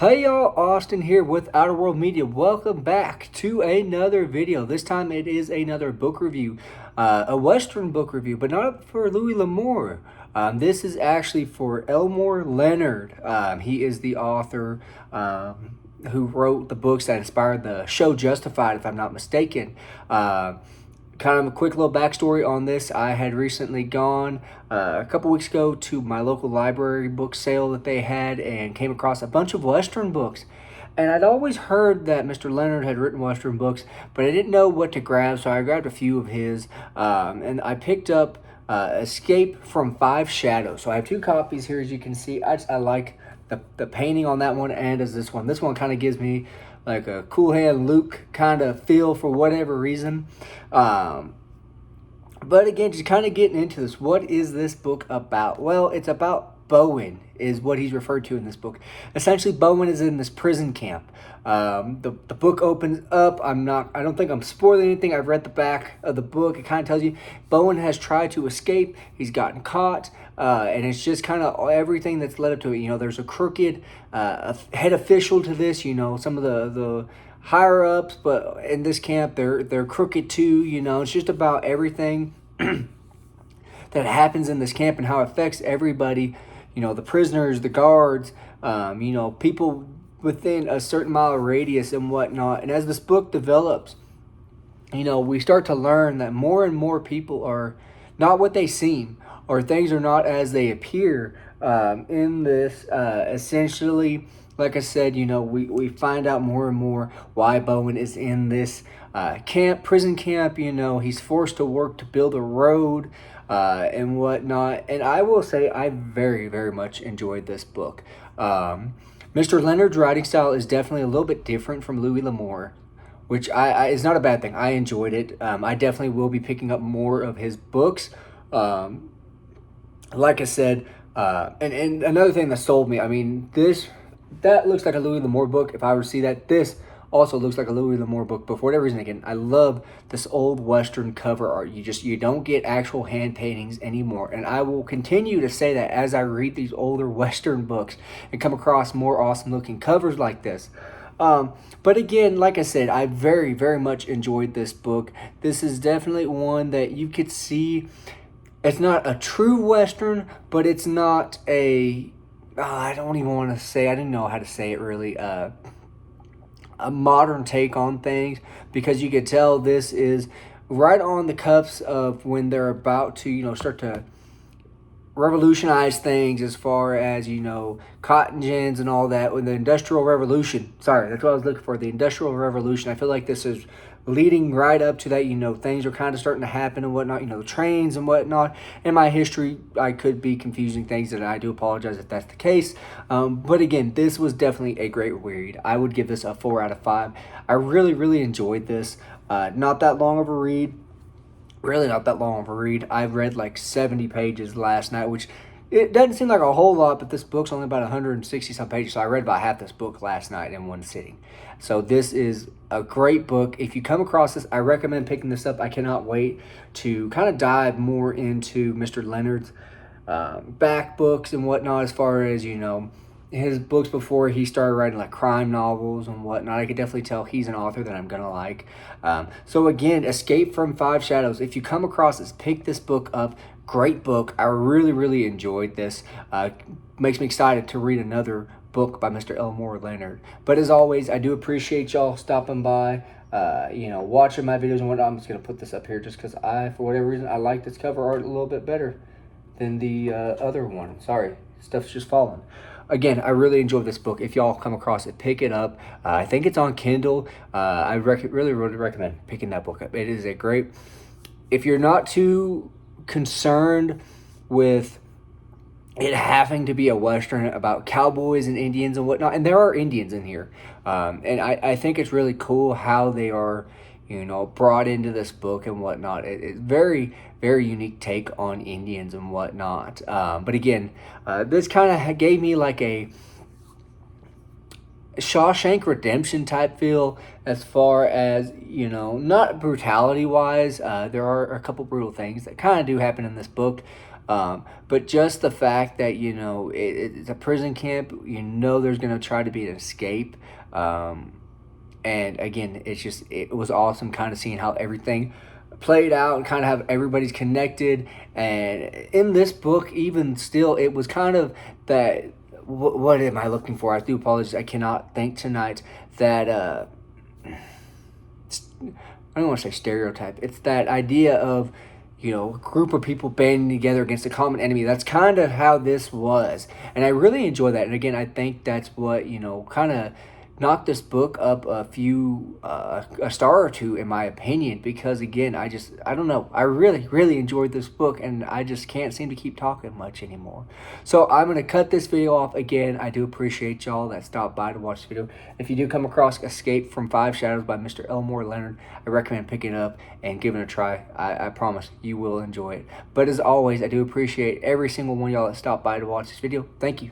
Hey y'all, Austin here with Outer World Media. Welcome back to another video. This time it is another book review, a Western book review, but not for Louis L'Amour. This is actually for Elmore Leonard. He is the author who wrote the books that inspired the show Justified, if I'm not mistaken. Kind of a quick little backstory on this. I had recently gone a couple weeks ago to my local library book sale that they had and came across a bunch of Western books. And I'd always heard that Mr. Leonard had written Western books, but I didn't know what to grab, so I grabbed a few of his. And I picked up Escape from Five Shadows. So I have two copies here, as you can see. I like the painting on that one, and as this one. This one kind of gives me like a Cool Hand Luke kind of feel for whatever reason. But again, just kind of getting into this. What is this book about? Well, it's about Bowen, is what he's referred to in this book. Essentially, Bowen is in this prison camp. The book opens up. I don't think I'm spoiling anything. I've read the back of the book. It kind of tells you Bowen has tried to escape. He's gotten caught. And it's just kind of everything that's led up to it. You know, there's a crooked head official to this. You know, some of the higher ups, but in this camp, they're crooked too. You know, it's just about everything that happens in this camp and how it affects everybody. You know, the prisoners, the guards, you know, people within a certain mile radius and whatnot. And as this book develops, you know, we start to learn that more and more people are not what they seem, or things are not as they appear in this. Essentially, like I said, you know, we find out more and more why Bowen is in this prison camp. You know, he's forced to work to build a road and whatnot. And I will say I very, very much enjoyed this book. Mr. Leonard's writing style is definitely a little bit different from Louis L'Amour, which is not a bad thing. I enjoyed it. I definitely will be picking up more of his books. Like I said, and another thing that sold me, I mean, that looks like a Louis L'Amour book. If I were to see that, this also looks like a Louis L'Amour book. But for whatever reason, again, I love this old Western cover art. You don't get actual hand paintings anymore. And I will continue to say that as I read these older Western books and come across more awesome looking covers like this. But again, like I said, I very, very much enjoyed this book. This is definitely one that you could see. It's not a true Western, but it's not I don't even want to say, I didn't know how to say it really, a modern take on things, because you could tell this is right on the cuffs of when they're about to, you know, start to revolutionize things as far as, you know, cotton gins and all that with the Industrial Revolution. Sorry, that's what I was looking for, the Industrial Revolution. I feel like this is leading right up to that. You know, things are kind of starting to happen and whatnot, you know, the trains and whatnot. In my history, I could be confusing things, and I do apologize if that's the case. But again, this was definitely a great read. I would give this a 4 out of 5. I really, really enjoyed this. Not that long of a read. Really not that long of a read. I've read like 70 pages last night, which it doesn't seem like a whole lot, but this book's only about 160 some pages, so I read about half this book last night in one sitting. So this is a great book. If you come across this, I recommend picking this up. I cannot wait to kind of dive more into Mr. Leonard's back books and whatnot, as far as, you know, his books before he started writing like crime novels and whatnot. I could definitely tell he's an author that I'm gonna like. So again, Escape from Five Shadows. If you come across this, pick this book up. Great book. I really, really enjoyed this. Makes me excited to read another book by Mr. Elmore Leonard. But as always, I do appreciate y'all stopping by, you know, watching my videos and whatnot. I'm just gonna put this up here just because for whatever reason, I like this cover art a little bit better than the other one. Sorry, stuff's just falling. Again, I really enjoyed this book. If y'all come across it, pick it up. I think it's on Kindle. I really recommend picking that book up. It is a great, if you're not too concerned with it having to be a Western about cowboys and Indians and whatnot, and there are Indians in here. And I think it's really cool how they are, you know, brought into this book and whatnot. It's very, very unique take on Indians and whatnot. But again, this kind of gave me like a Shawshank Redemption type feel, as far as, you know, not brutality wise. There are a couple brutal things that kind of do happen in this book. But just the fact that, it's a prison camp, there's going to try to be an escape. And again, it was awesome kind of seeing how everything played out and kind of have everybody's connected. And in this book, even still, it was kind of that. What am I looking for? I do apologize. I cannot think tonight. That I don't want to say stereotype. It's that idea of, a group of people banding together against a common enemy. That's kind of how this was. And I really enjoy that. And again, I think that's what, kind of knocked this book up a star or two, in my opinion, because again, I don't know. I really, really enjoyed this book, and I just can't seem to keep talking much anymore. So I'm going to cut this video off. Again, I do appreciate y'all that stopped by to watch the video. If you do come across Escape from Five Shadows by Mr. Elmore Leonard, I recommend picking it up and giving it a try. I promise you will enjoy it. But as always, I do appreciate every single one of y'all that stopped by to watch this video. Thank you.